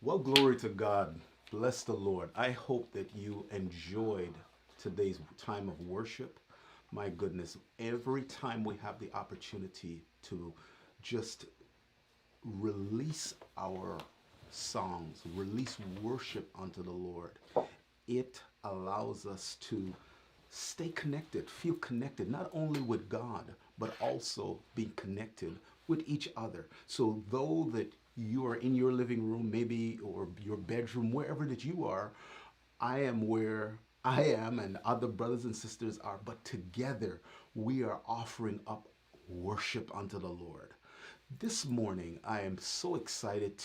Well, glory to God. Bless the Lord. I hope that you enjoyed today's time of worship. My goodness, every time we have the opportunity to just release our songs, release worship unto the Lord, it allows us to stay connected, feel connected, not only with God, but also being connected with each other. So, though that you are in your living room, maybe, or your bedroom, wherever that you are, I am where I am, and other brothers and sisters are, but together we are offering up worship unto the Lord. This morning, I am so excited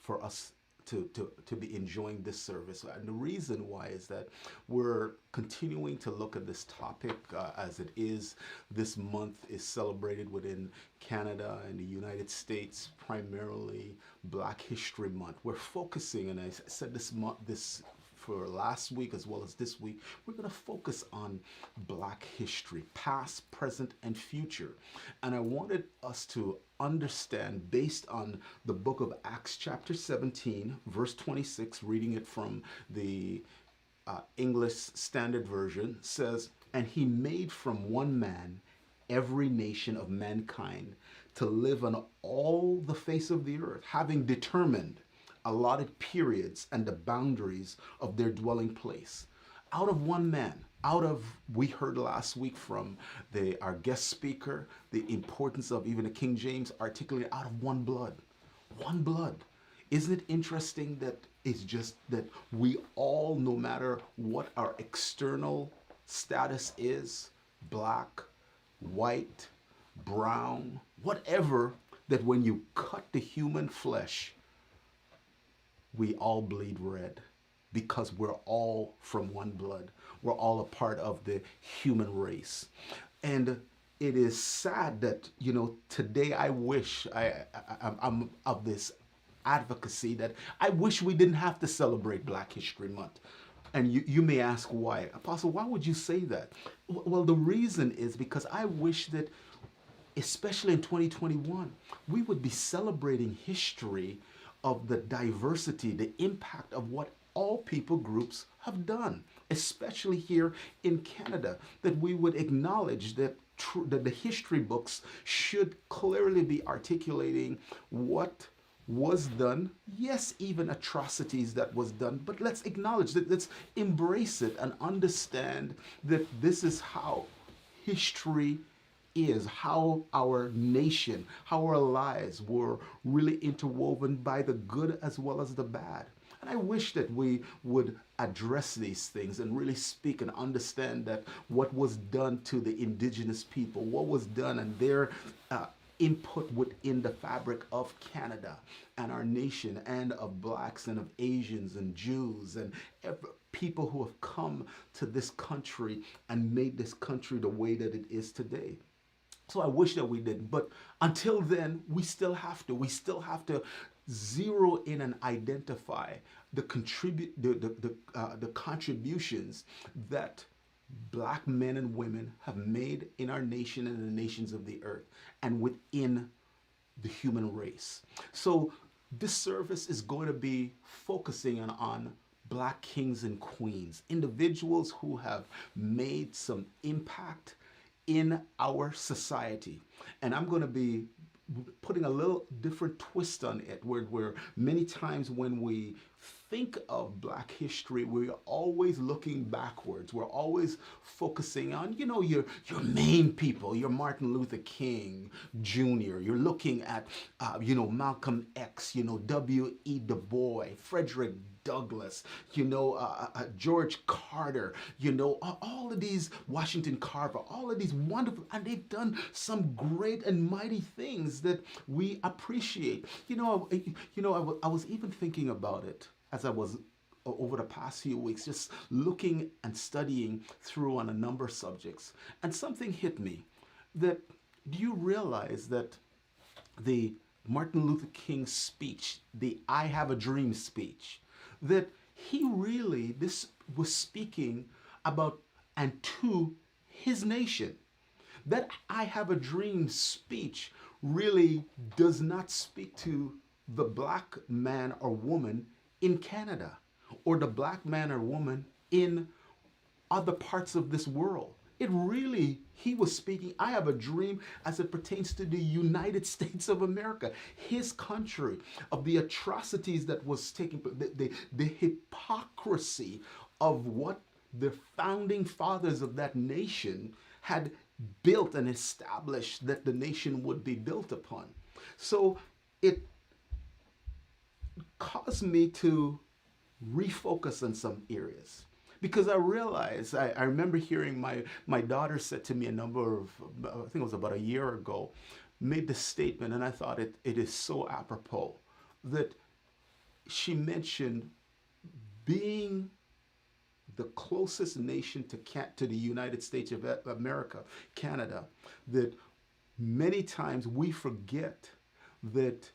for us to be enjoying this service. And the reason why is that we're continuing to look at this topic as it is. This month is celebrated within Canada and the United States, primarily Black History Month. We're focusing, and I said this month, this for last week as well as this week, we're going to focus on Black history, past, present, and future. And I wanted us to understand, based on the book of Acts, chapter 17, verse 26, reading it from the English Standard Version, says, "And he made from one man every nation of mankind to live on all the face of the earth, having determined allotted periods and the boundaries of their dwelling place." Out of one man, we heard last week from our guest speaker, the importance of even the King James articulated, out of one blood. One blood. Isn't it interesting that it's just that we all, no matter what our external status is, black, white, brown, whatever, that when you cut the human flesh, we all bleed red because we're all from one blood. We're all a part of the human race. And it is sad that, today I wish I'm of this advocacy that I wish we didn't have to celebrate Black History Month. And you may ask why. Apostle, why would you say that? Well, the reason is because I wish that, especially in 2021, we would be celebrating history of the diversity, the impact of what all people groups have done, especially here in Canada, that we would acknowledge that that the history books should clearly be articulating what was done. Yes, even atrocities that was done, but let's acknowledge that, let's embrace it and understand that this is how history is, how our nation, how our lives were really interwoven by the good as well as the bad. And I wish that we would address these things and really speak and understand that what was done to the indigenous people, what was done, and their input within the fabric of Canada and our nation, and of blacks and of Asians and Jews and people who have come to this country and made this country the way that it is today. So I wish that we didn't. But until then, we still have to. We still have to zero in and identify the contributions that black men and women have made in our nation and the nations of the earth and within the human race. So this service is going to be focusing on black kings and queens, individuals who have made some impact in our society. And I'm going to be putting a little different twist on it, where many times when we think of black history, we're always looking backwards. We're always focusing on, your main people, your Martin Luther King Jr. You're looking at, Malcolm X, W.E. Du Bois, Frederick Douglass, George Carter, all of these, Washington Carver, all of these wonderful, and they've done some great and mighty things that we appreciate. I was even thinking about it as I was over the past few weeks, just looking and studying through on a number of subjects, and something hit me that, do you realize that the Martin Luther King speech, the I Have a Dream speech, that this was speaking about and to his nation. That I Have a Dream speech really does not speak to the black man or woman in Canada or the black man or woman in other parts of this world. It really, he was speaking, I have a dream as it pertains to the United States of America, his country, of the atrocities that was taking place, the hypocrisy of what the founding fathers of that nation had built and established that the nation would be built upon. So it caused me to refocus on some areas because I realized I remember hearing my daughter said to me a number of, I think it was about a year ago, made this statement, and I thought it is so apropos that she mentioned being the closest nation to the United States of America, Canada, that many times we forget that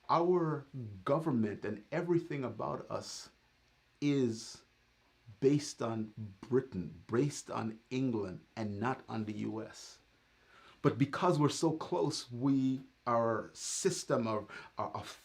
our government and everything about us is based on Britain, based on England, and not on the US. But because we're so close, our system of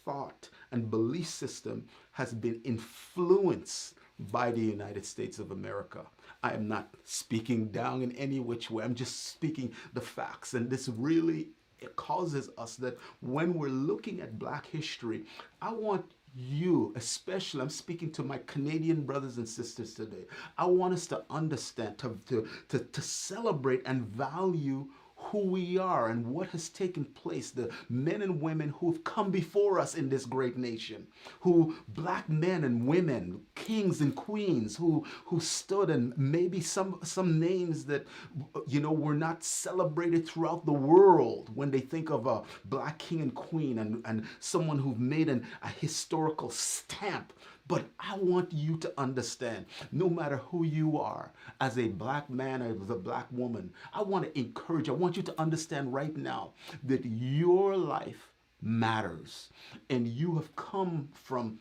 thought and belief system has been influenced by the United States of America. I am not speaking down in any which way. I'm just speaking the facts. And this really, it causes us that when we're looking at Black history, I want you, especially, I'm speaking to my Canadian brothers and sisters today. I want us to understand, to celebrate and value who we are and what has taken place, the men and women who've come before us in this great nation, who Black men and women, kings and queens who stood, and maybe some names that were not celebrated throughout the world when they think of a Black king and queen and someone who've made a historical stamp. But I want you to understand, no matter who you are, as a Black man or as a Black woman, I want to encourage, I want you to understand right now that your life matters. And you have come from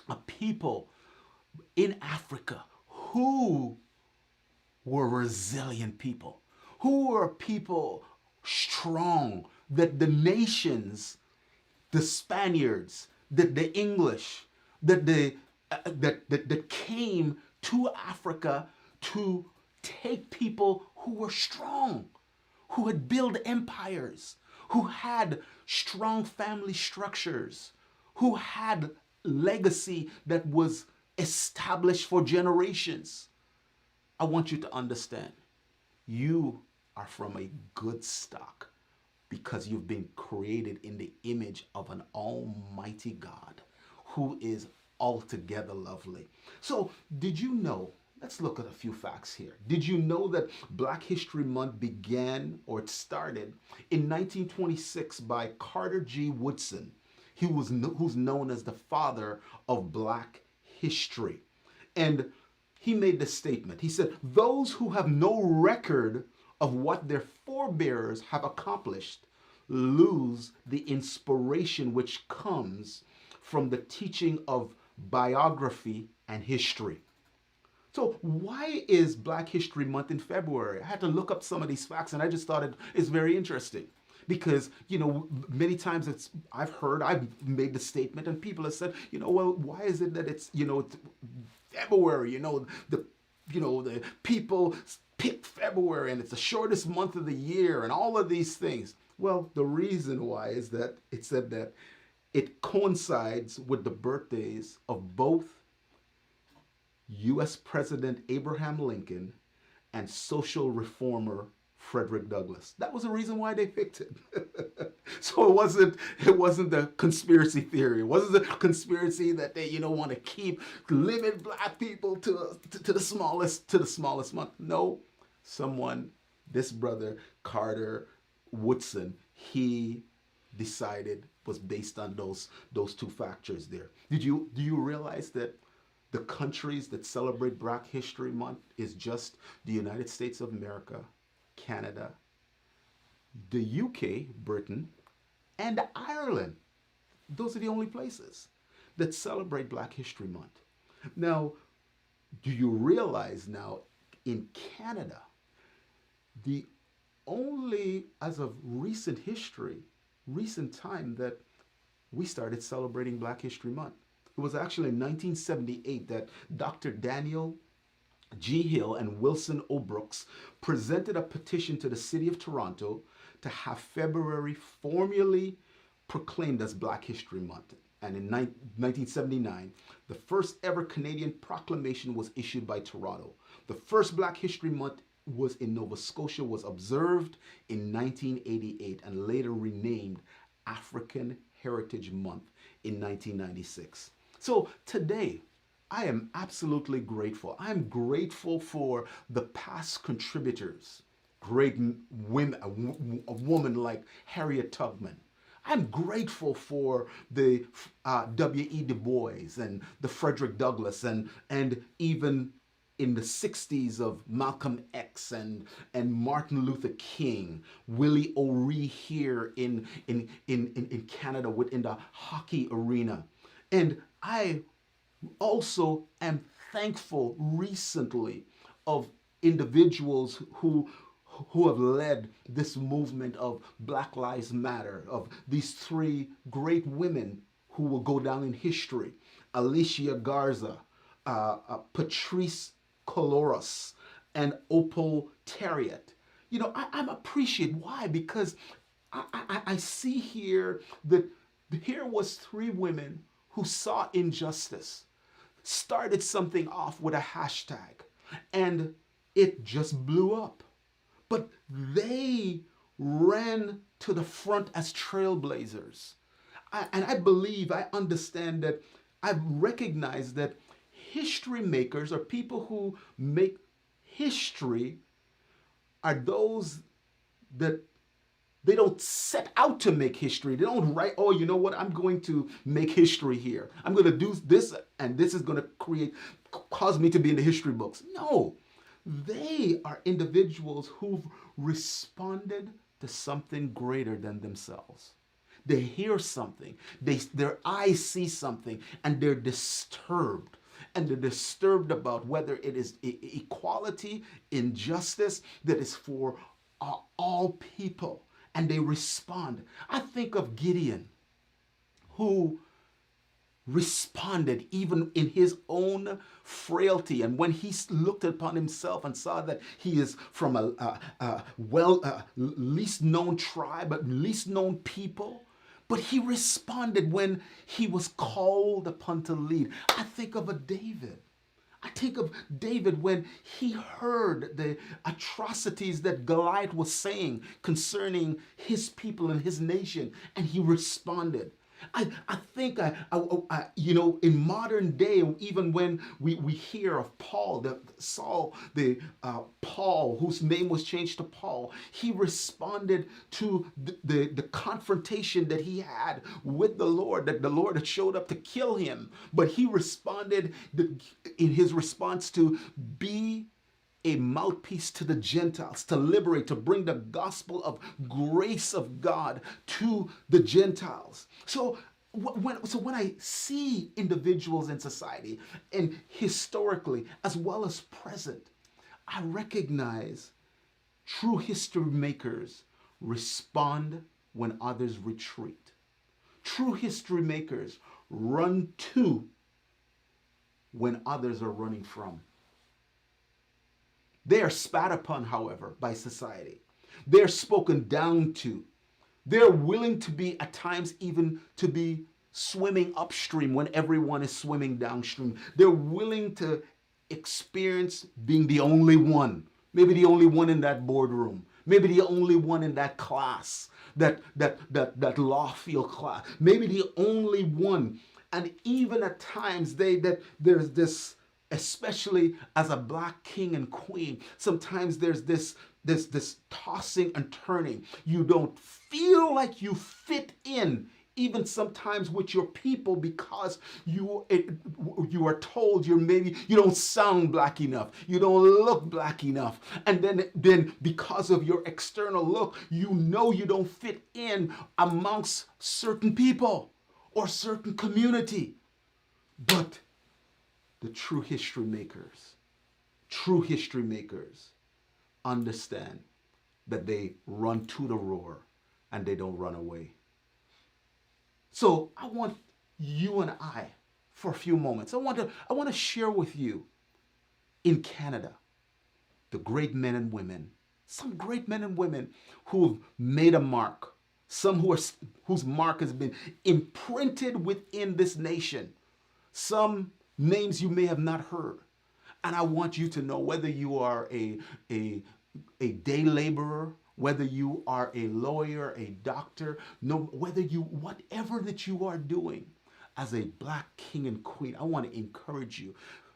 a people in Africa who were resilient people, who were people strong, that the nations, the Spaniards, the English, that came to Africa to take people who were strong, who had built empires, who had strong family structures, who had legacy that was established for generations. I want you to understand, you are from a good stock because you've been created in the image of an almighty God who is altogether lovely. So, did you know? Let's look at a few facts here. Did you know that Black History Month began, or it started, in 1926 by Carter G. Woodson? Who's known as the father of Black history. And he made this statement. He said, "Those who have no record of what their forebears have accomplished lose the inspiration which comes from the teaching of biography and history." So why is Black History Month in February? I had to look up some of these facts, and I just thought it's very interesting. Because, many times I've made the statement, and people have said, well, why is it that it's February, the people pick February and it's the shortest month of the year and all of these things. Well, the reason why is that it said that it coincides with the birthdays of both U.S. President Abraham Lincoln and social reformer Frederick Douglass. That was the reason why they picked it. So it wasn't the conspiracy theory. It wasn't the conspiracy that they want to keep limit Black people to the smallest month. No, this brother Carter Woodson, he decided was based on those two factors there. Do you realize that the countries that celebrate Black History Month is just the United States of America, Canada, the UK, Britain, and Ireland. Those are the only places that celebrate Black History Month. Now, do you realize now in Canada, the only, as of recent time, that we started celebrating Black History Month. It was actually in 1978 that Dr. Daniel G. Hill and Wilson O. Brooks presented a petition to the city of Toronto to have February formally proclaimed as Black History Month. And in 1979, the first ever Canadian proclamation was issued by Toronto. The first Black History Month was in Nova Scotia, was observed in 1988 and later renamed African Heritage Month in 1996. So today, I am absolutely grateful. I'm grateful for the past contributors, great women, a woman like Harriet Tubman. I'm grateful for the W.E. Du Bois and the Frederick Douglass and even in the 60s of Malcolm X and Martin Luther King, Willie O'Ree here in Canada within the hockey arena. And I also am thankful recently of individuals who have led this movement of Black Lives Matter, of these three great women who will go down in history: Alicia Garza, Patrice Coloros, and Opal Terriot. You know, I'm appreciated. Why? Because I see here that here was three women who saw injustice, started something off with a hashtag, and it just blew up. But they ran to the front as trailblazers. And I believe, I understand that I've recognized that history makers, or people who make history, are those that they don't set out to make history. They don't write, oh, you know what, I'm going to make history here. I'm going to do this, and this is going to cause me to be in the history books. No, they are individuals who've responded to something greater than themselves. They hear something, their eyes see something, and they're disturbed. And they're disturbed about whether it is equality, injustice that is for all people. And they respond. I think of Gideon, who responded even in his own frailty. And when he looked upon himself and saw that he is from a least known tribe, but least known people, but he responded when he was called upon to lead. I think of a David. I think of David when he heard the atrocities that Goliath was saying concerning his people and his nation, and he responded. I think, in modern day, even when we hear of Paul, Paul, whose name was changed to Paul, he responded to the confrontation that he had with the Lord, that the Lord had showed up to kill him. But he responded in his response to be a mouthpiece to the Gentiles, to liberate, to bring the gospel of grace of God to the Gentiles. So when I see individuals in society, and historically as well as present, I recognize true history makers respond when others retreat. True history makers run to when others are running from. They are spat upon, however, by society. They're spoken down to. They're willing to be, at times, even to be swimming upstream when everyone is swimming downstream. They're willing to experience being the only one, maybe the only one in that boardroom, maybe the only one in that class, that law field class, maybe the only one. And even at times, there's this, especially as a Black king and queen, sometimes there's this tossing and turning. You don't feel like you fit in, even sometimes with your people, because you are told you don't sound Black enough, you don't look Black enough, and then because of your external look, you don't fit in amongst certain people or certain community. But the true history makers understand that they run to the roar and they don't run away. So I want you and I, for a few moments, I want to share with you in Canada the great men and women, some great men and women who have made a mark, some whose mark has been imprinted within this nation, some names you may have not heard. And I want you to know, whether you are a, a day laborer, whether you are a lawyer, a doctor, no, whether you, whatever that you are doing as a black king and queen, I want to encourage you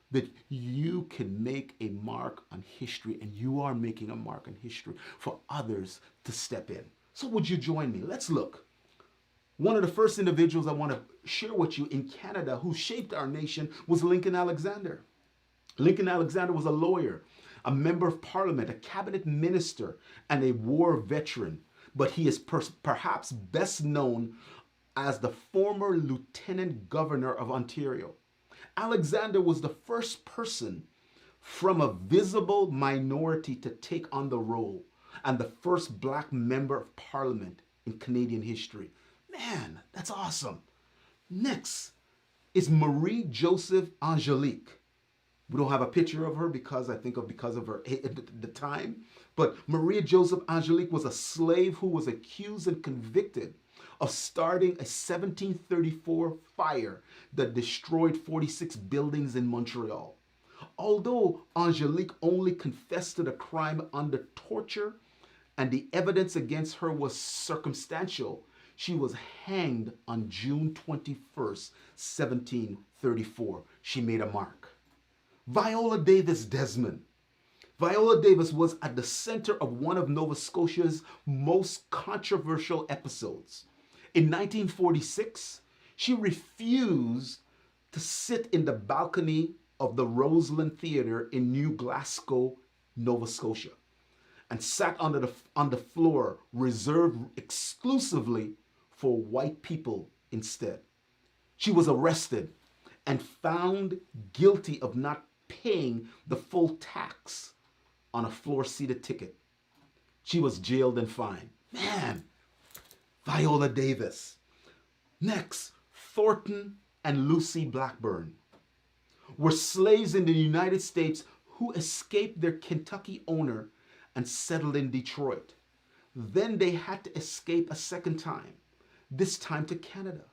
that you can make a mark on history, and you are making a mark on history for others to step in. So would you join me? Let's look. One of the first individuals I want to share with you in Canada who shaped our nation was Lincoln Alexander. Lincoln Alexander was a lawyer, a member of parliament, a cabinet minister, and a war veteran. But he is perhaps best known as the former lieutenant governor of Ontario. Alexander was the first person from a visible minority to take on the role, and the first black member of parliament in Canadian history. Man, that's awesome. Next is Marie Joseph Angelique. We don't have a picture of her because of her the time. But Maria Joseph Angelique was a slave who was accused and convicted of starting a 1734 fire that destroyed 46 buildings in Montreal. Although Angelique only confessed to the crime under torture and the evidence against her was circumstantial, she was hanged on June 21st, 1734. She made a mark. Viola Davis Desmond. Viola Davis was at the center of one of Nova Scotia's most controversial episodes. In 1946, she refused to sit in the balcony of the Roseland Theatre in New Glasgow, Nova Scotia, and sat on the floor reserved exclusively for white people instead. She was arrested and found guilty of not paying the full tax on a floor-seated ticket. She was jailed and fined. Man, Viola Davis. Next, Thornton and Lucy Blackburn were slaves in the United States who escaped their Kentucky owner and settled in Detroit. Then they had to escape a second time, this time to Canada.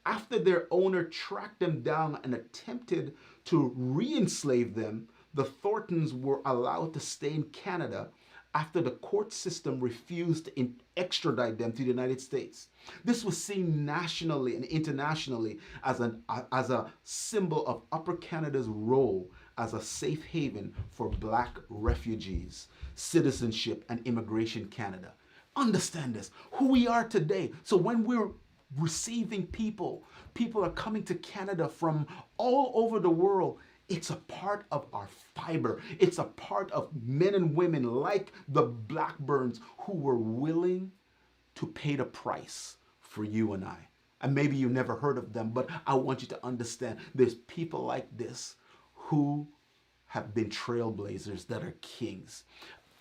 After their owner tracked them down and attempted to re-enslave them, the Thorntons were allowed to stay in Canada after the court system refused to extradite them to the United States. This was seen nationally and internationally as a symbol of Upper Canada's role as a safe haven for black refugees, citizenship, and immigration Canada. Understand this, who we are today. So when we're receiving people are coming to Canada from all over the world, it's a part of our fiber. It's a part of men and women like the Blackburns who were willing to pay the price for you and I. And maybe you never heard of them, but I want you to understand there's people like this who have been trailblazers that are kings.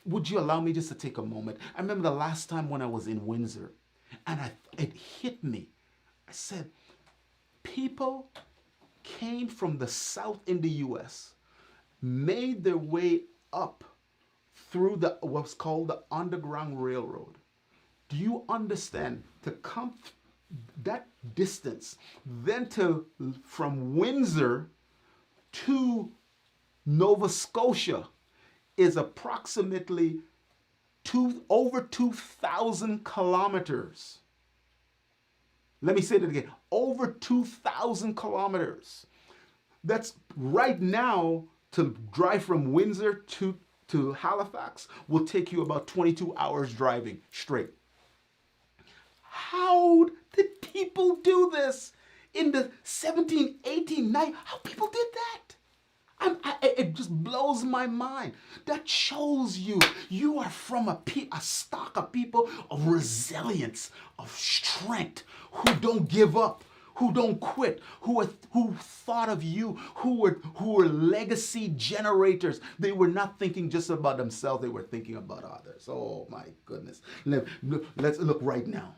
Would you allow me just to take a moment? I remember the last time when I was in Windsor, and it hit me. I said, people came from the South in the U.S., made their way up through what's called the Underground Railroad. Do you understand? To come that distance, then from Windsor to Nova Scotia is approximately over 2,000 kilometers. Let me say that again, over 2,000 kilometers. That's right now, to drive from Windsor to Halifax will take you about 22 hours driving straight. How did people do this in the 17, 18, 19? How people did that? It just blows my mind. That shows you are from a stock of people of resilience, of strength, who don't give up, who don't quit, who thought of you, who were legacy generators. They were not thinking just about themselves, they were thinking about others. Oh my goodness. Let's look right now.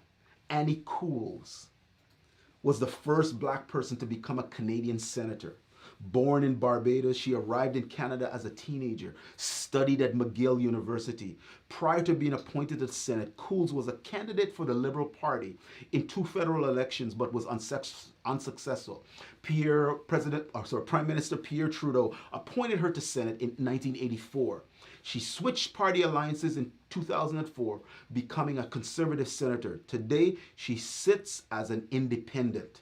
Annie Cools. was the first black person to become a Canadian senator. Born in Barbados, she arrived in Canada as a teenager, studied at McGill University. Prior to being appointed to the Senate, Coles was a candidate for the Liberal Party in 2 federal elections but was unsuccessful. Prime Minister Pierre Trudeau appointed her to Senate in 1984. She switched party alliances in 2004, becoming a conservative senator. Today, she sits as an independent.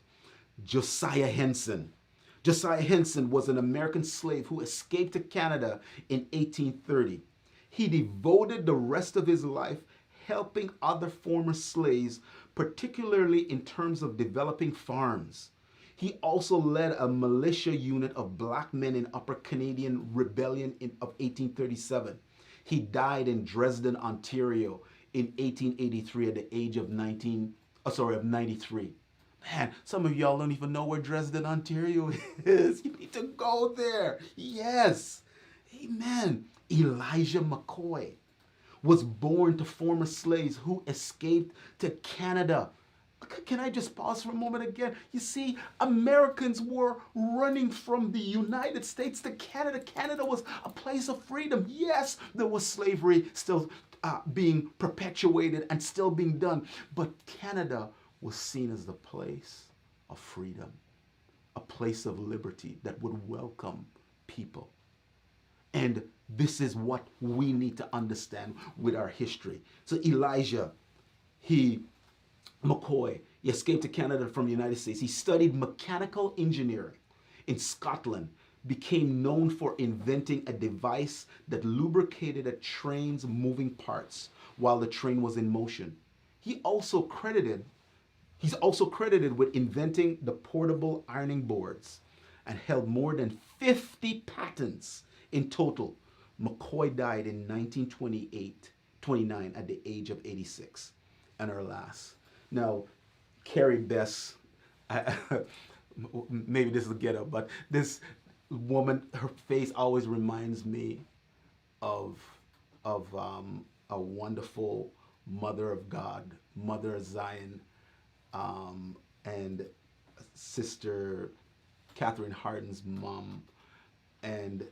Josiah Henson. Josiah Henson was an American slave who escaped to Canada in 1830. He devoted the rest of his life helping other former slaves, particularly in terms of developing farms. He also led a militia unit of black men in Upper Canadian Rebellion of 1837. He died in Dresden, Ontario in 1883 at the age of 93. Man, some of y'all don't even know where Dresden, Ontario is. You need to go there. Yes. Amen. Elijah McCoy was born to former slaves who escaped to Canada. Can I just pause for a moment again? You see, Americans were running from the United States to Canada. Canada was a place of freedom. Yes, there was slavery still being perpetuated and still being done. But Canada was seen as the place of freedom, a place of liberty that would welcome people. And this is what we need to understand with our history. So Elijah, McCoy, he escaped to Canada from the United States. He studied mechanical engineering in Scotland, became known for inventing a device that lubricated a train's moving parts while the train was in motion. He's also credited with inventing the portable ironing boards and held more than 50 patents in total. McCoy died in 1929 at the age of 86. And our last. Now, Kerry Bess, maybe this is a ghetto, but this woman, her face always reminds me of a wonderful mother of God, Mother of Zion, and Sister Catherine Harden's mom. And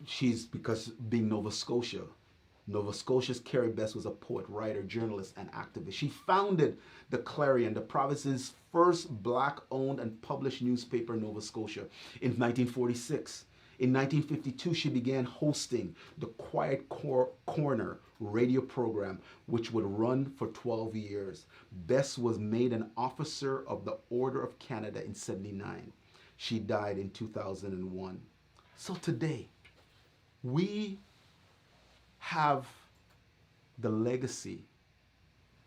she's, because being Nova Scotia's Kerry Bess was a poet, writer, journalist, and activist. She founded the Clarion, the province's first black-owned and published newspaper in Nova Scotia, in 1946. In 1952, she began hosting the Quiet Corner radio program, which would run for 12 years. Bess was made an officer of the Order of Canada in 1979. She died in 2001. So today, we have the legacy.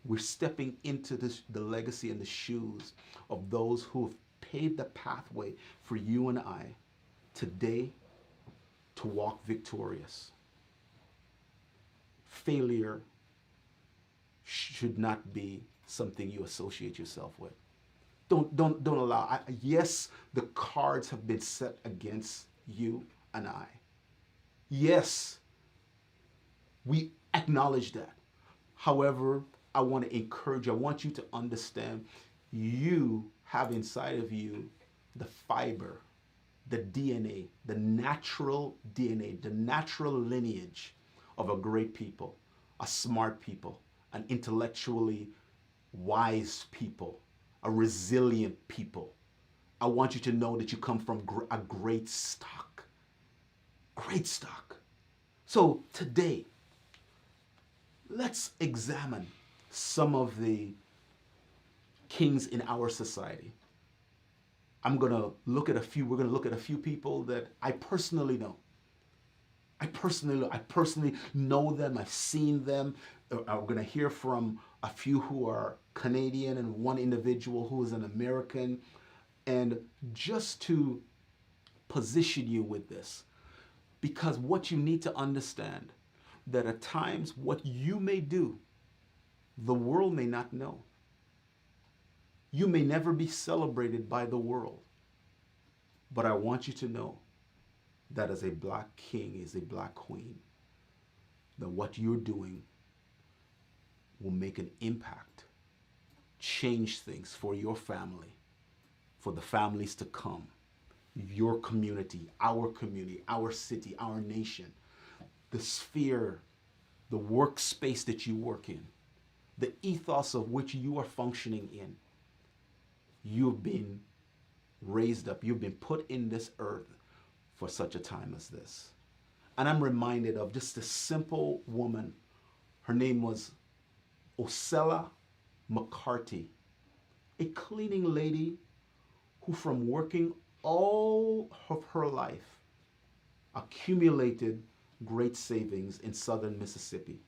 We're stepping into the legacy and the shoes of those who have paved the pathway for you and I today to walk victorious. Failure should not be something you associate yourself with. Don't allow. Yes, the cards have been set against you and I. Yes, we acknowledge that. However, I want to encourage you. I want you to understand you have inside of you the fiber, the DNA, the natural lineage of a great people, a smart people, an intellectually wise people, a resilient people. I want you to know that you come from a great stock. Great stock. So today, let's examine some of the kings in our society. We're going to look at a few people that I personally know. I personally know them. I've seen them. We're going to hear from a few who are Canadian and one individual who is an American. And just to position you with this, because what you need to understand, that at times what you may do, the world may not know. You may never be celebrated by the world. But I want you to know that as a black king, as a black queen, that what you're doing will make an impact change things for your family, for the families to come, your community, our city, our nation, the sphere, the workspace that you work in, the ethos of which you are functioning in. You've been raised up, you've been put in this earth for such a time as this. And I'm reminded of just a simple woman. Her name was Osella McCarty, a cleaning lady who, from working all of her life, accumulated great savings in southern Mississippi.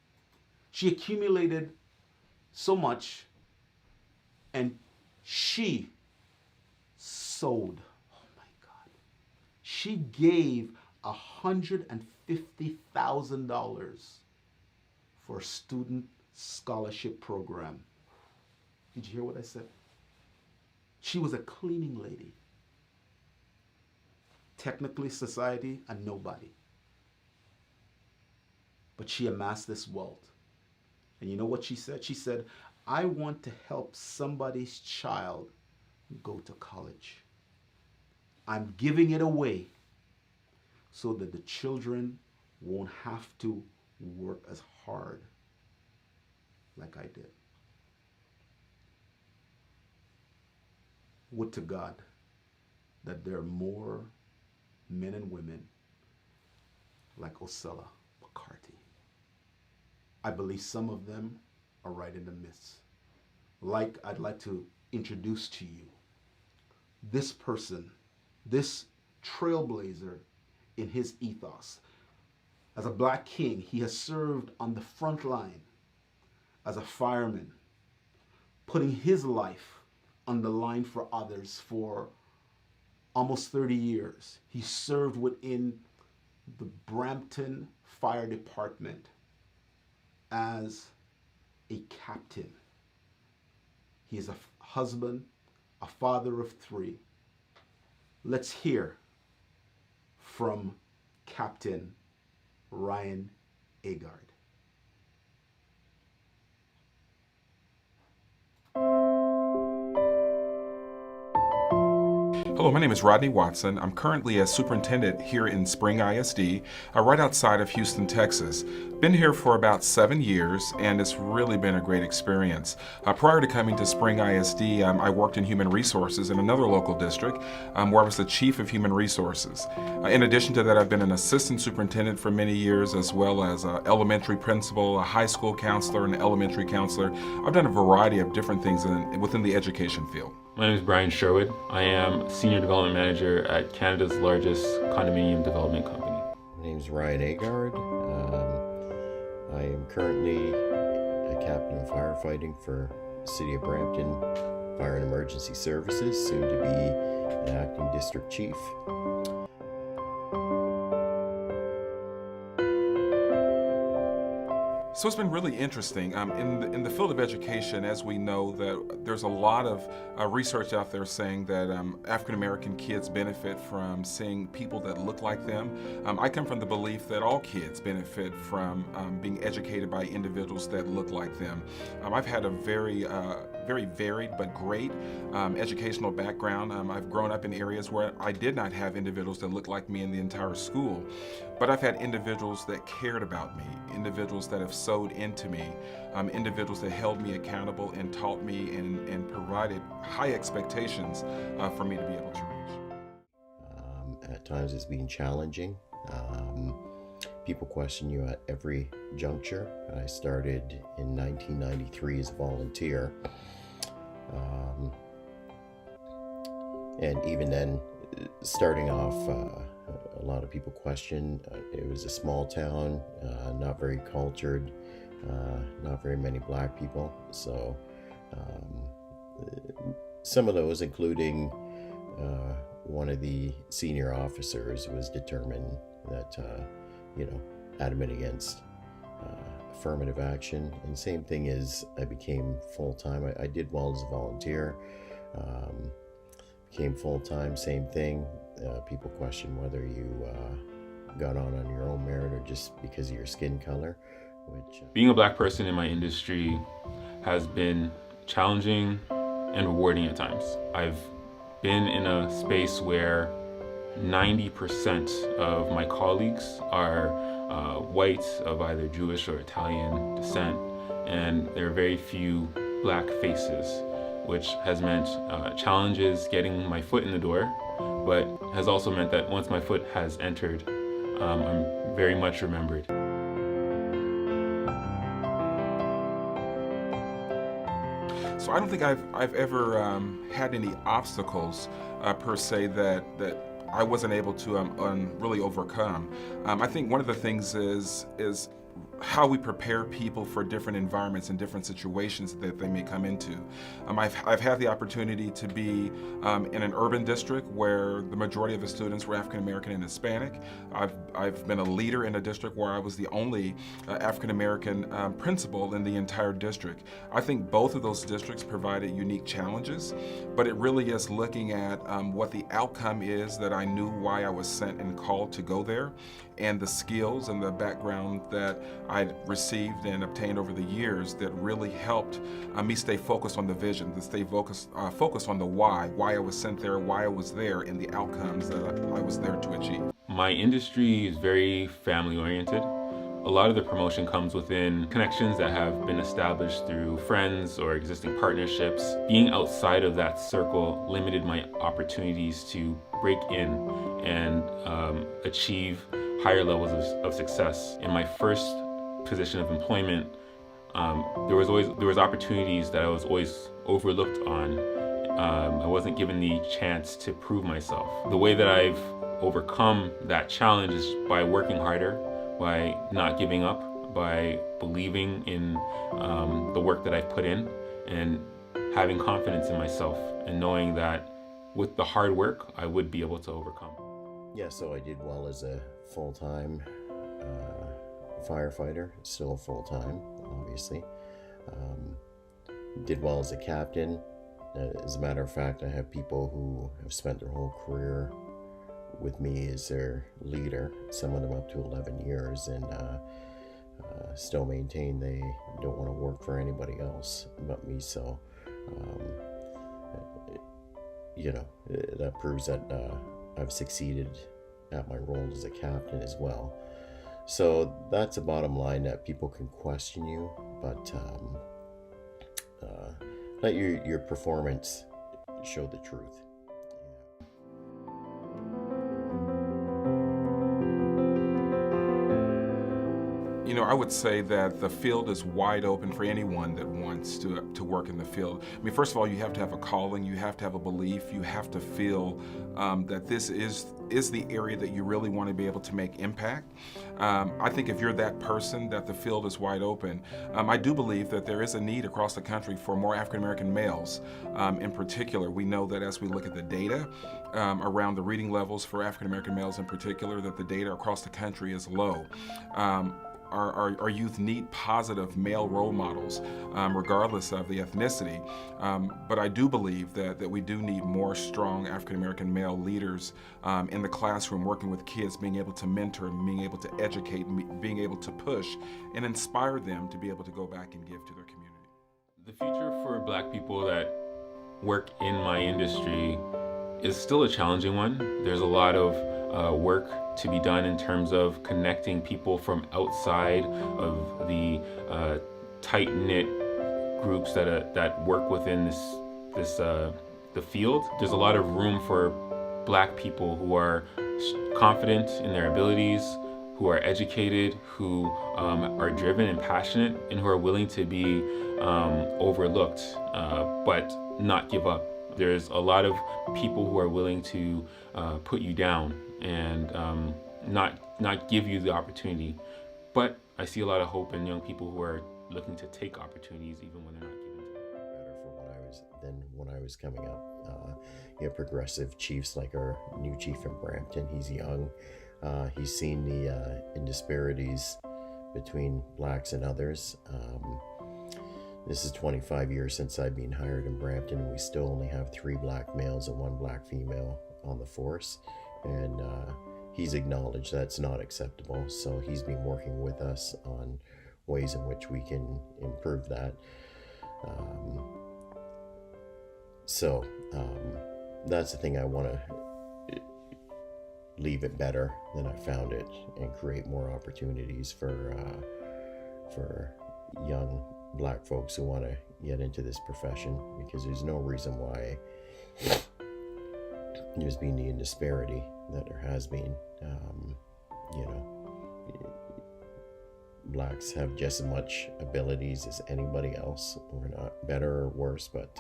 She accumulated so much, and she sold. Oh my God. She gave $150,000 for a student scholarship program. Did you hear what I said? She was a cleaning lady. Technically society, a nobody. But she amassed this wealth. And you know what she said? She said, I want to help somebody's child go to college. I'm giving it away so that the children won't have to work as hard like I did. Would to God that there are more men and women like Osella McCarty. I believe some of them are right in the midst. I'd like to introduce to you this person, this trailblazer in his ethos. As a black king, he has served on the front line as a fireman, putting his life on the line for others for almost 30 years. He served within the Brampton Fire Department as a captain. He is a husband, a father of 3. Let's hear from Captain Ryan Agard. Hello, my name is Rodney Watson. I'm currently a superintendent here in Spring ISD, right outside of Houston, Texas. Been here for about 7 years, and it's really been a great experience. Prior to coming to Spring ISD, I worked in human resources in another local district where I was the chief of human resources. In addition to that, I've been an assistant superintendent for many years, as well as an elementary principal, a high school counselor, and an elementary counselor. I've done a variety of different things within the education field. My name is Brian Sherwood. I am Senior Development Manager at Canada's largest condominium development company. My name is Ryan Agard. I am currently a captain of firefighting for the City of Brampton Fire and Emergency Services, soon to be an acting district chief. So it's been really interesting. In the field of education, as we know, that there's a lot of research out there saying that African American kids benefit from seeing people that look like them. I come from the belief that all kids benefit from being educated by individuals that look like them. I've had a very varied but great educational background. I've grown up in areas where I did not have individuals that looked like me in the entire school, but I've had individuals that cared about me, individuals that have sewed into me, individuals that held me accountable and taught me and provided high expectations for me to be able to reach. At times it's been challenging. People question you at every juncture. I started in 1993 as a volunteer. And even then, starting off, a lot of people question. It was a small town, not very cultured, not very many black people. So some of those, including one of the senior officers, was determined that, adamant against affirmative action. And same thing is, I became full-time. I did well as a volunteer, became full-time, same thing. People question whether you got on your own merit or just because of your skin color. Being a black person in my industry has been challenging and rewarding at times. I've been in a space where 90% of my colleagues are white, of either Jewish or Italian descent, and there are very few black faces, which has meant challenges getting my foot in the door, but has also meant that once my foot has entered, I'm very much remembered. So I don't think I've ever had any obstacles per se that I wasn't able to really overcome. I think one of the things is how we prepare people for different environments and different situations that they may come into. I've had the opportunity to be in an urban district where the majority of the students were African American and Hispanic. I've been a leader in a district where I was the only African American principal in the entire district. I think both of those districts provided unique challenges, but it really is looking at what the outcome is, that I knew why I was sent and called to go there, and the skills and the background that I'd received and obtained over the years that really helped me stay focused on the vision, to stay focused on the why I was sent there, why I was there, and the outcomes that I was there to achieve. My industry is very family oriented. A lot of the promotion comes within connections that have been established through friends or existing partnerships. Being outside of that circle limited my opportunities to break in and achieve higher levels of success. In my first position of employment, there was opportunities that I was always overlooked on. I wasn't given the chance to prove myself. The way that I've overcome that challenge is by working harder, by not giving up, by believing in the work that I've put in, and having confidence in myself, and knowing that with the hard work, I would be able to overcome. Yeah, so I did well as a full-time firefighter, still full-time, obviously. Did well as a captain. As a matter of fact, I have people who have spent their whole career with me as their leader, some of them up to 11 years, and still maintain they don't want to work for anybody else but me. So, that proves that I've succeeded at my role as a captain as well. So that's the bottom line, that people can question you, but let your performance show the truth. You know, I would say that the field is wide open for anyone that wants to work in the field. I mean, first of all, you have to have a calling, you have to have a belief, you have to feel that this is the area that you really want to be able to make impact. I think if you're that person, that the field is wide open. I do believe that there is a need across the country for more African American males. In particular, we know that as we look at the data around the reading levels for African American males in particular, that the data across the country is low. Our youth need positive male role models, regardless of the ethnicity. But I do believe that we do need more strong African American male leaders in the classroom, working with kids, being able to mentor, and being able to educate, being able to push and inspire them to be able to go back and give to their community. The future for Black people that work in my industry is still a challenging one. There's a lot of work to be done in terms of connecting people from outside of the tight-knit groups that work within the field. There's a lot of room for Black people who are confident in their abilities, who are educated, who are driven and passionate, and who are willing to be overlooked, but not give up. There's a lot of people who are willing to put you down and not give you the opportunity. But I see a lot of hope in young people who are looking to take opportunities even when they're not given to them. Better for when I was coming up. Progressive chiefs like our new chief in Brampton. He's young. He's seen the disparities between Blacks and others. This is 25 years since I've been hired in Brampton, and we still only have 3 Black males and 1 Black female on the force. And he's acknowledged that's not acceptable. So he's been working with us on ways in which we can improve that. So that's the thing. I want to leave it better than I found it and create more opportunities for young Black folks who want to get into this profession, because there's no reason why there's been the disparity that there has been. Blacks have just as much abilities as anybody else. We're not better or worse, but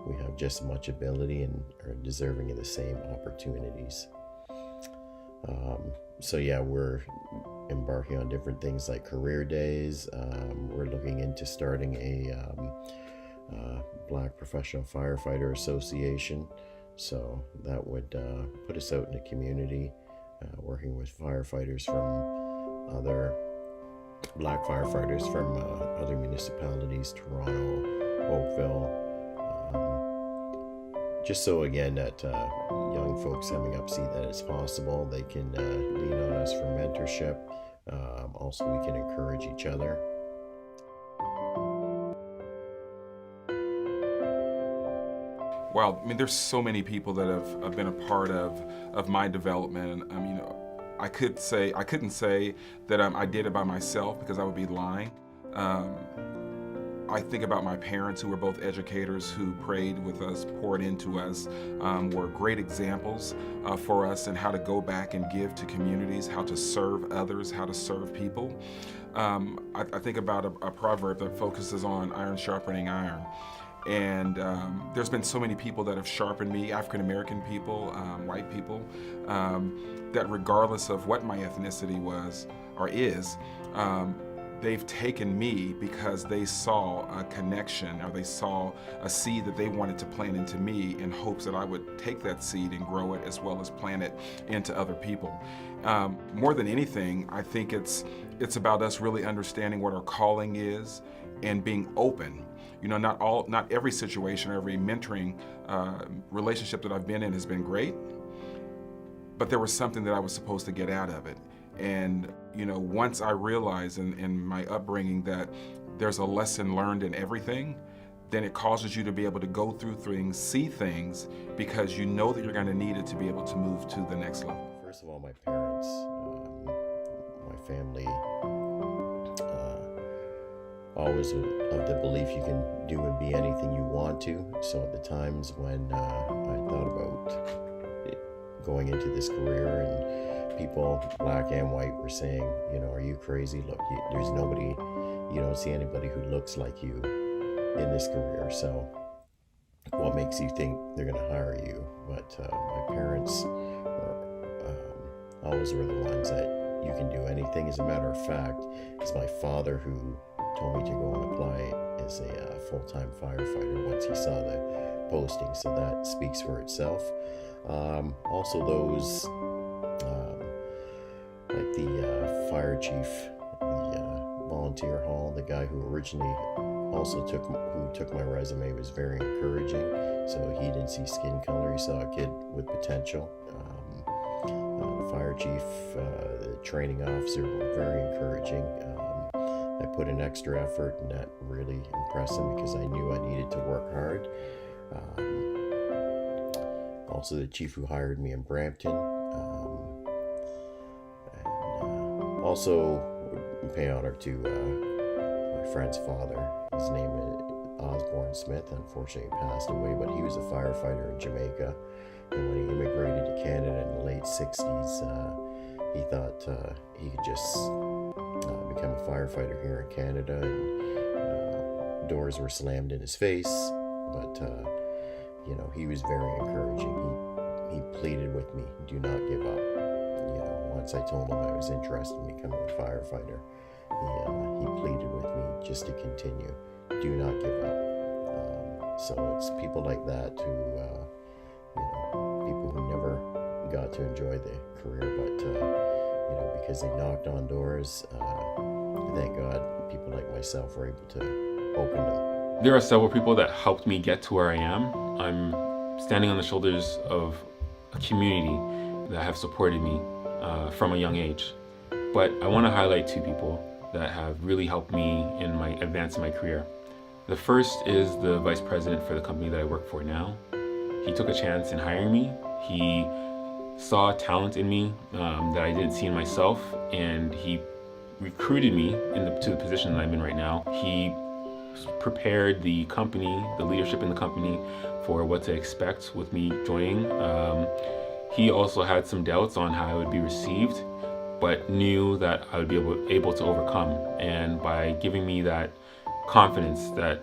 we have just as much ability and are deserving of the same opportunities. So yeah, we're embarking on different things like career days. We're looking into starting a Black Professional Firefighter Association. So that would put us out in the community, working with firefighters from other Black firefighters from other municipalities, Toronto, Oakville, just so again that young folks coming up see that it's possible. They can lean on us for mentorship. Also, we can encourage each other. Wow, I mean, there's so many people that have been a part of my development. I couldn't say that I did it by myself, because I would be lying. I think about my parents, who were both educators, who prayed with us, poured into us, were great examples for us in how to go back and give to communities, how to serve others, how to serve people. I think about a proverb that focuses on iron sharpening iron. And there's been so many people that have sharpened me, African American people, white people, that regardless of what my ethnicity was or is, they've taken me because they saw a connection, or they saw a seed that they wanted to plant into me, in hopes that I would take that seed and grow it, as well as plant it into other people. More than anything, I think it's about us really understanding what our calling is and being open. Not every situation or every mentoring relationship that I've been in has been great, but there was something that I was supposed to get out of it. And once I realized in my upbringing that there's a lesson learned in everything, then it causes you to be able to go through things, see things, because you know that you're going to need it to be able to move to the next level. First of all, my parents, my family, always of the belief you can do and be anything you want to. So at the times when I thought about going into this career, and people, Black and white, were saying, are you crazy? Look, there's nobody, you don't see anybody who looks like you in this career. So what makes you think they're going to hire you? But my parents always were the ones that you can do anything. As a matter of fact, it's my father who told me to go and apply as a full-time firefighter once he saw the posting, so that speaks for itself. Also those like the fire chief, the volunteer hall, the guy who originally also took my resume, was very encouraging. So he didn't see skin color, he saw a kid with potential. The fire chief, the training officer were very encouraging. I put in extra effort, and that really impressed him, because I knew I needed to work hard. Also the chief who hired me in Brampton. Also pay honor to my friend's father. His name is Osborne Smith. Unfortunately, he passed away, but he was a firefighter in Jamaica. And when he immigrated to Canada in the late 60s, he thought he could just become a firefighter here in Canada, and doors were slammed in his face. But he was very encouraging. He pleaded with me, do not give up. Once I told him I was interested in becoming a firefighter, he pleaded with me just to continue. Do not give up. So it's people like that who, people who never got to enjoy the career, but because they knocked on doors, thank God people like myself were able to open them. There are several people that helped me get to where I am. I'm standing on the shoulders of a community that have supported me from a young age. But I want to highlight two people that have really helped me in my advance in my career. The first is the vice president for the company that I work for now. He took a chance in hiring me. He saw talent in me that I didn't see in myself, and he recruited me to the position that I'm in right now. He prepared the company, the leadership in the company, for what to expect with me joining. He also had some doubts on how I would be received, but knew that I would be able to overcome. And by giving me that confidence that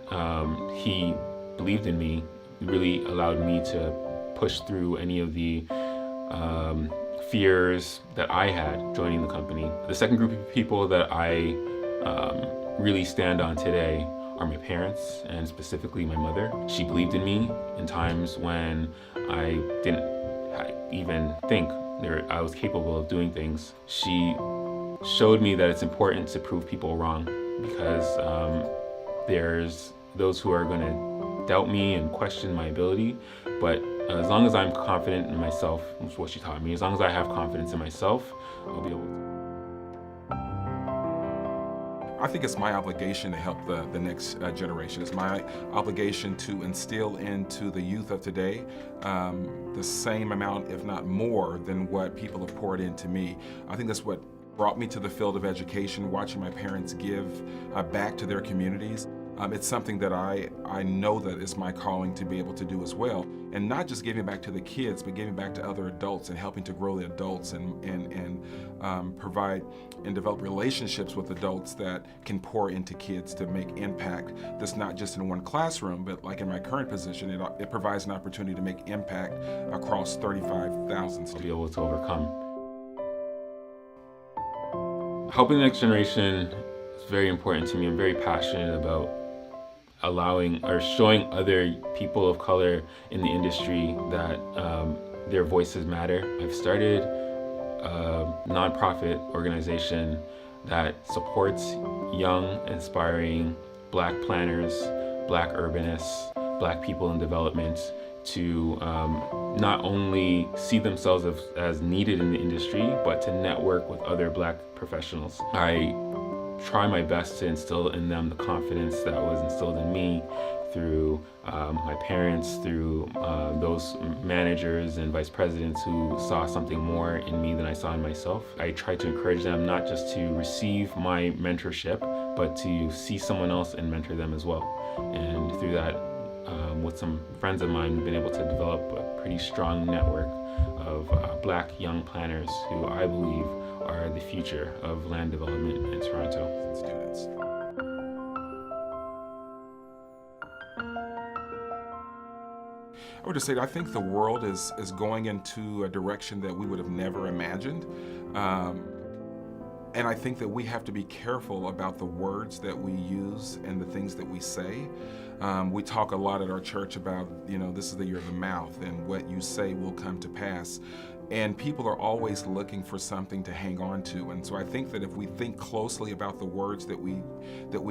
he believed in me, really allowed me to push through any of the fears that I had joining the company. The second group of people that I really stand on today are my parents, and specifically my mother. She believed in me in times when I didn't even think I was capable of doing things. She showed me that it's important to prove people wrong, because there's those who are going to doubt me and question my ability, but as long as I'm confident in myself, which is what she taught me, as long as I have confidence in myself, I'll be able to. I think it's my obligation to help the next generation. It's my obligation to instill into the youth of today the same amount, if not more, than what people have poured into me. I think that's what brought me to the field of education, watching my parents give back to their communities. It's something that I know that is my calling to be able to do as well. And not just giving back to the kids, but giving back to other adults and helping to grow the adults and provide and develop relationships with adults that can pour into kids to make impact that's not just in one classroom, but like in my current position, it provides an opportunity to make impact across 35,000 students. I'll be able to overcome. Helping the next generation is very important to me. I'm very passionate about allowing or showing other people of color in the industry that their voices matter. I've started a nonprofit organization that supports young, inspiring Black planners, Black urbanists, Black people in development to not only see themselves as needed in the industry, but to network with other Black professionals. I try my best to instill in them the confidence that was instilled in me through my parents, through those managers and vice presidents who saw something more in me than I saw in myself. I try to encourage them not just to receive my mentorship, but to see someone else and mentor them as well. And through that, with some friends of mine, we've been able to develop a pretty strong network of Black young planners who I believe are the future of land development in Toronto. Students. I would just say that I think the world is going into a direction that we would have never imagined. And I think that we have to be careful about the words that we use and the things that we say. We talk a lot at our church about, this is the year of the mouth, and what you say will come to pass. And people are always looking for something to hang on to. And so I think that if we think closely about the words that we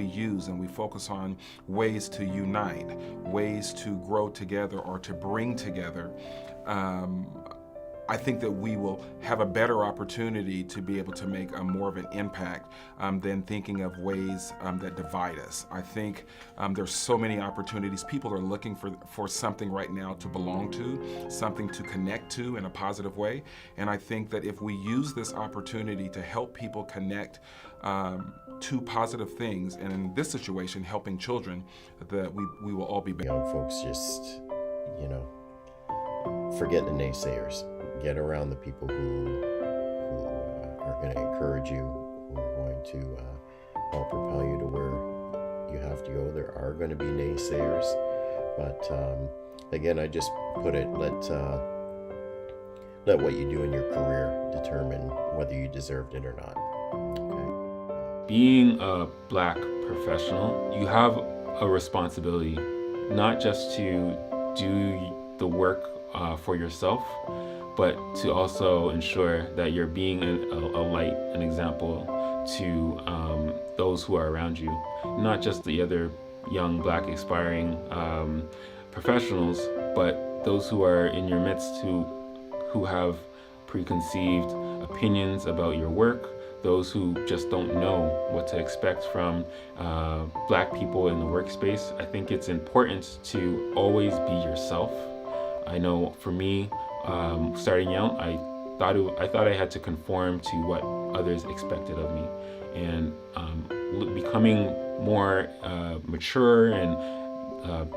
use, and we focus on ways to unite, ways to grow together or to bring together, I think that we will have a better opportunity to be able to make more of an impact than thinking of ways that divide us. I think there's so many opportunities. People are looking for something right now to belong to, something to connect to in a positive way. And I think that if we use this opportunity to help people connect to positive things, and in this situation, helping children, that we will all be better. Young folks just, forget the naysayers. Get around the people who are going to encourage you, who are going to help propel you to where you have to go. There are going to be naysayers, but again, I just put it, let what you do in your career determine whether you deserved it or not. Okay. Being a Black professional, you have a responsibility, not just to do the work for yourself, but to also ensure that you're being a light, an example to those who are around you, not just the other young Black aspiring professionals, but those who are in your midst who have preconceived opinions about your work, those who just don't know what to expect from Black people in the workspace, I think it's important to always be yourself. I know for me, starting out, I thought I had to conform to what others expected of me, and becoming more mature and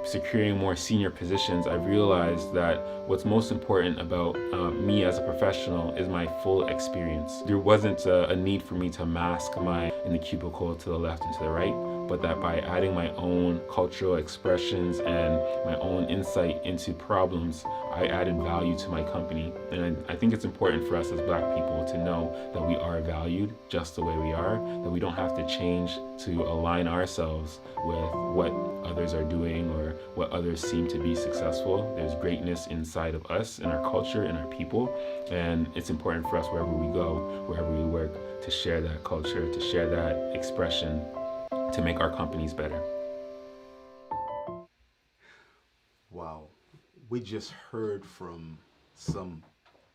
securing more senior positions, I realized that what's most important about me as a professional is my full experience. There wasn't a need for me to mask in the cubicle to the left and to the right, but that by adding my own cultural expressions and my own insight into problems, I added value to my company. And I think it's important for us as Black people to know that we are valued just the way we are, that we don't have to change to align ourselves with what others are doing or what others seem to be successful. There's greatness inside of us, in our culture, in our people, and it's important for us wherever we go, wherever we work, to share that culture, to share that expression, to make our companies better. Wow. We just heard from some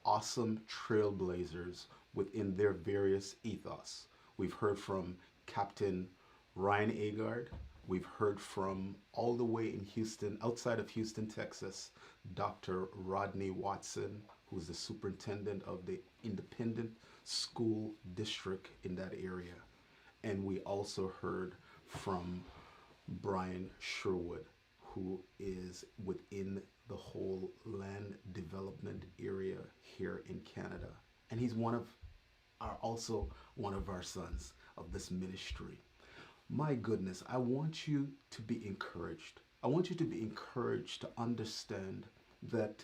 awesome trailblazers within their various ethos. We've heard from Captain Ryan Agard. We've heard from all the way in Houston, outside of Houston, Texas, Dr. Rodney Watson, who's the superintendent of the independent school district in that area. And we also heard from Brian Sherwood, who is within the whole land development area here in Canada. And he's also one of our sons of this ministry. My goodness, I want you to be encouraged. I want you to be encouraged to understand that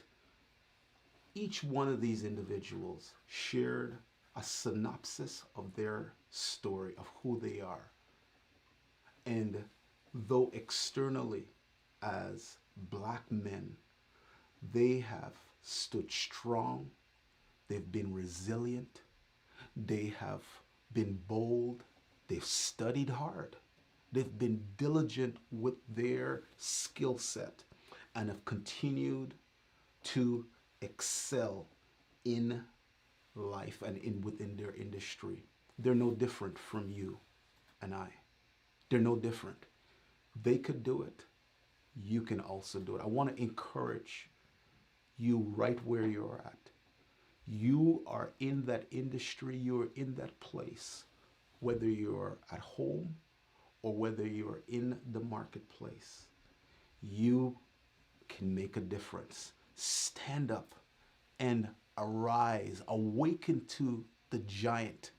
each one of these individuals shared a synopsis of their story, of who they are. And though externally as Black men, they have stood strong, they've been resilient, they have been bold, they've studied hard, they've been diligent with their skill set, and have continued to excel in life and within their industry. They're no different from you and I. They're no different. They could do it. You can also do it. I want to encourage you right where you're at. You are in that industry, you're in that place, whether you're at home or whether you're in the marketplace. You can make a difference. Stand up and arise, awaken to the giant,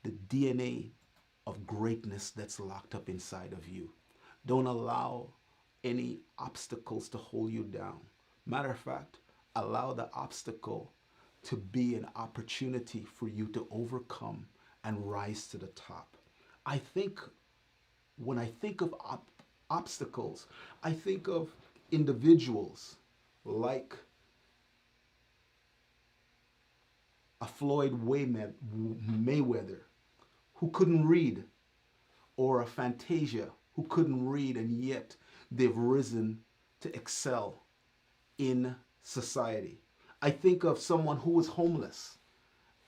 the DNA of greatness that's locked up inside of you. Don't allow any obstacles to hold you down. Matter of fact, allow the obstacle to be an opportunity for you to overcome and rise to the top. When I think of obstacles, I think of individuals like a Floyd Mayweather who couldn't read, or a Fantasia who couldn't read, and yet they've risen to excel in society. I think of someone who was homeless,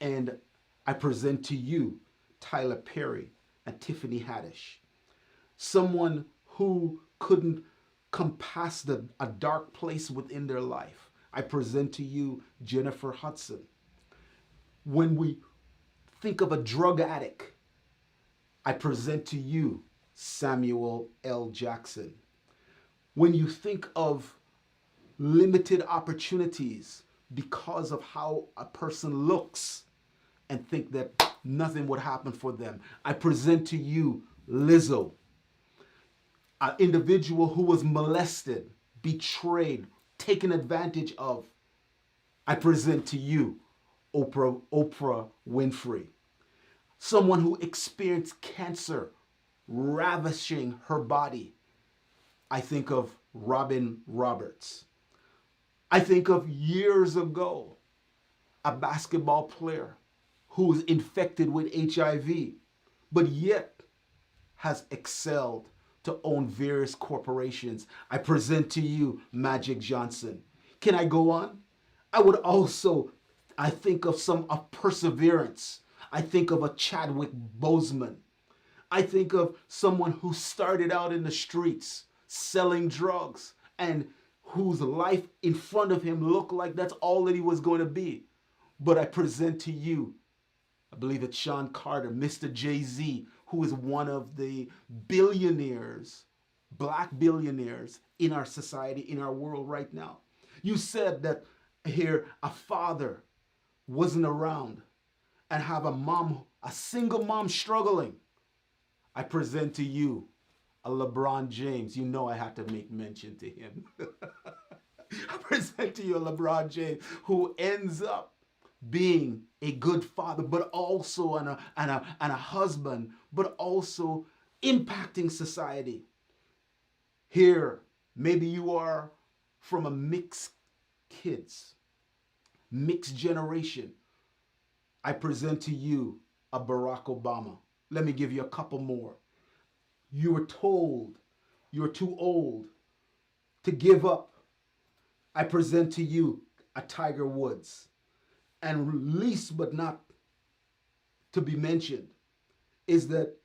and I present to you Tyler Perry and Tiffany Haddish. Someone who couldn't come past a dark place within their life. I present to you Jennifer Hudson. When we think of a drug addict, I present to you Samuel L. Jackson. When you think of limited opportunities because of how a person looks and think that nothing would happen for them, I present to you Lizzo. An individual who was molested, betrayed, taken advantage of. I present to you Oprah Winfrey. Someone who experienced cancer ravishing her body. I think of Robin Roberts. I think of years ago, a basketball player who was infected with HIV, but yet has excelled to own various corporations. I present to you Magic Johnson. Can I go on? I think of some of perseverance, I think of a Chadwick Boseman. I think of someone who started out in the streets selling drugs and whose life in front of him looked like that's all that he was going to be. But I present to you, I believe it's Sean Carter, Mr. Jay-Z, who is one of the billionaires, black billionaires in our society, in our world right now. You said that here a father wasn't around and have a mom, a single mom struggling. I present to you a LeBron James. You know I had to make mention to him. I present to you a LeBron James who ends up being a good father, but also and a husband, but also impacting society. Here, maybe you are from a mixed kids, mixed generation. I present to you a Barack Obama. Let me give you a couple more. You were told you're too old to give up. I present to you a Tiger Woods. And least but not to be mentioned is that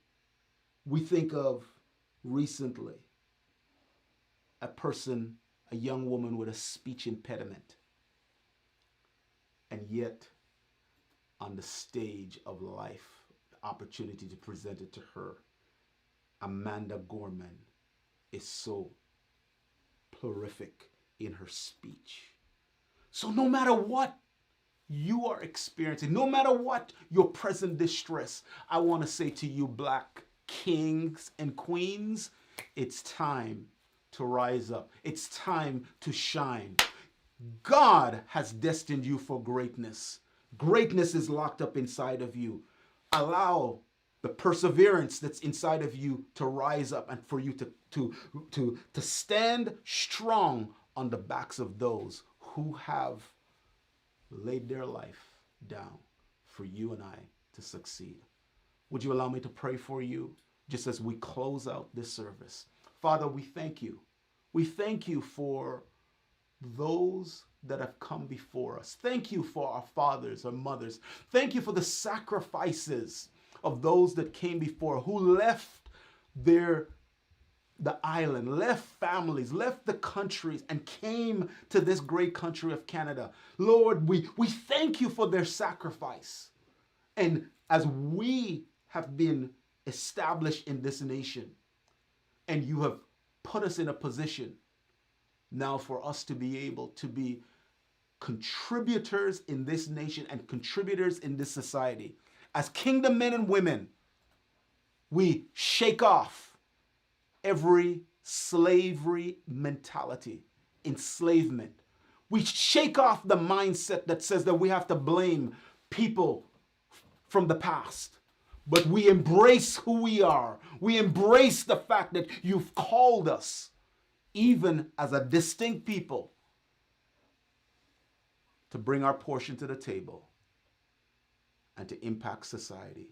we think of recently a person, a young woman with a speech impediment. And yet, on the stage of life, the opportunity to present it to her, Amanda Gorman is so prolific in her speech. So no matter what you are experiencing, no matter what your present distress, I want to say to you, black kings and queens, it's time to rise up. It's time to shine. God has destined you for greatness. Greatness is locked up inside of you. Allow the perseverance that's inside of you to rise up and for you to stand strong on the backs of those who have laid their life down for you and I to succeed. Would you allow me to pray for you just as we close out this service? Father, we thank you. We thank you for those that have come before us. Thank you for our fathers, our mothers. Thank you for the sacrifices of those that came before, who left the island, left families, left the countries, and came to this great country of Canada. Lord, we thank you for their sacrifice. And as we have been established in this nation, and you have put us in a position now for us to be able to be contributors in this nation and contributors in this society, as kingdom men and women, we shake off every slavery mentality, enslavement. We shake off the mindset that says that we have to blame people from the past. But we embrace who we are. We embrace the fact that you've called us, even as a distinct people, to bring our portion to the table and to impact society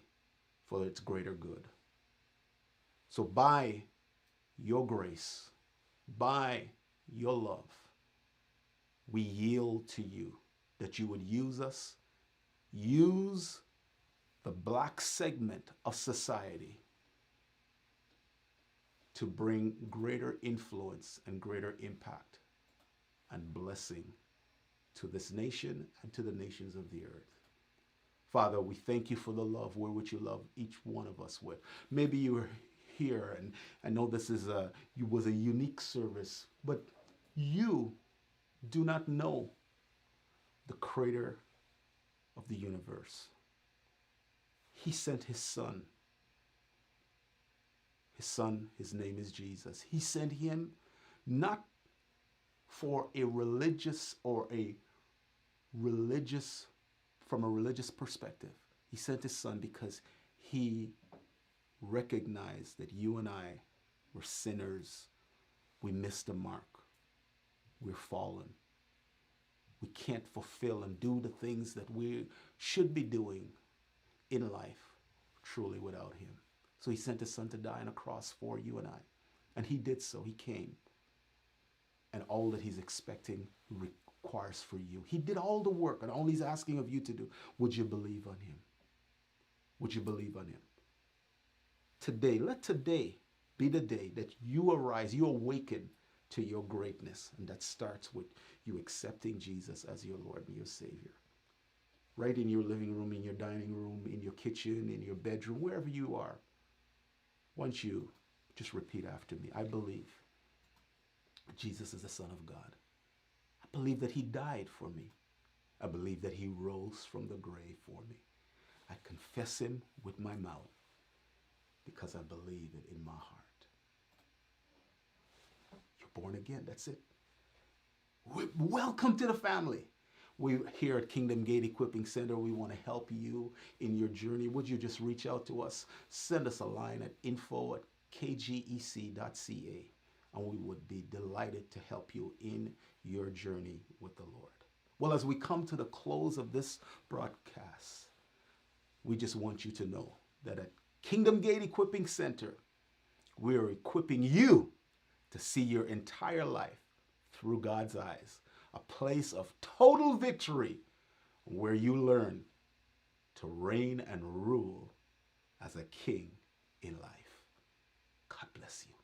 for its greater good. So by your grace, by your love, we yield to you, that you would use us, use the black segment of society to bring greater influence and greater impact and blessing to this nation and to the nations of the earth. Father, we thank you for the love wherewith you love each one of us with. Maybe you were here, and I know this was a unique service, but you do not know the creator of the universe. He sent his son. His son, his name is Jesus. He sent him not for a religious from a religious perspective. He sent his son because he recognized that you and I were sinners. We missed the mark. We're fallen. We can't fulfill and do the things that we should be doing in life truly without him. So he sent his son to die on a cross for you and I. And he did so. He came. And all that he's expecting requires for you. He did all the work, and all he's asking of you to do, would you believe on him? Would you believe on him? Today, let today be the day that you arise, you awaken to your greatness. And that starts with you accepting Jesus as your Lord and your Savior. Right in your living room, in your dining room, in your kitchen, in your bedroom, wherever you are. Once you just repeat after me. I believe Jesus is the Son of God. I believe that he died for me. I believe that he rose from the grave for me. I confess him with my mouth because I believe it in my heart. You're born again. That's it. Welcome to the family. We here at Kingdom Gate Equipping Center, we want to help you in your journey. Would you just reach out to us? Send us a line at info@kgec.ca, and we would be delighted to help you in your journey with the Lord. Well, as we come to the close of this broadcast, we just want you to know that at Kingdom Gate Equipping Center, we are equipping you to see your entire life through God's eyes, a place of total victory where you learn to reign and rule as a king in life. God bless you.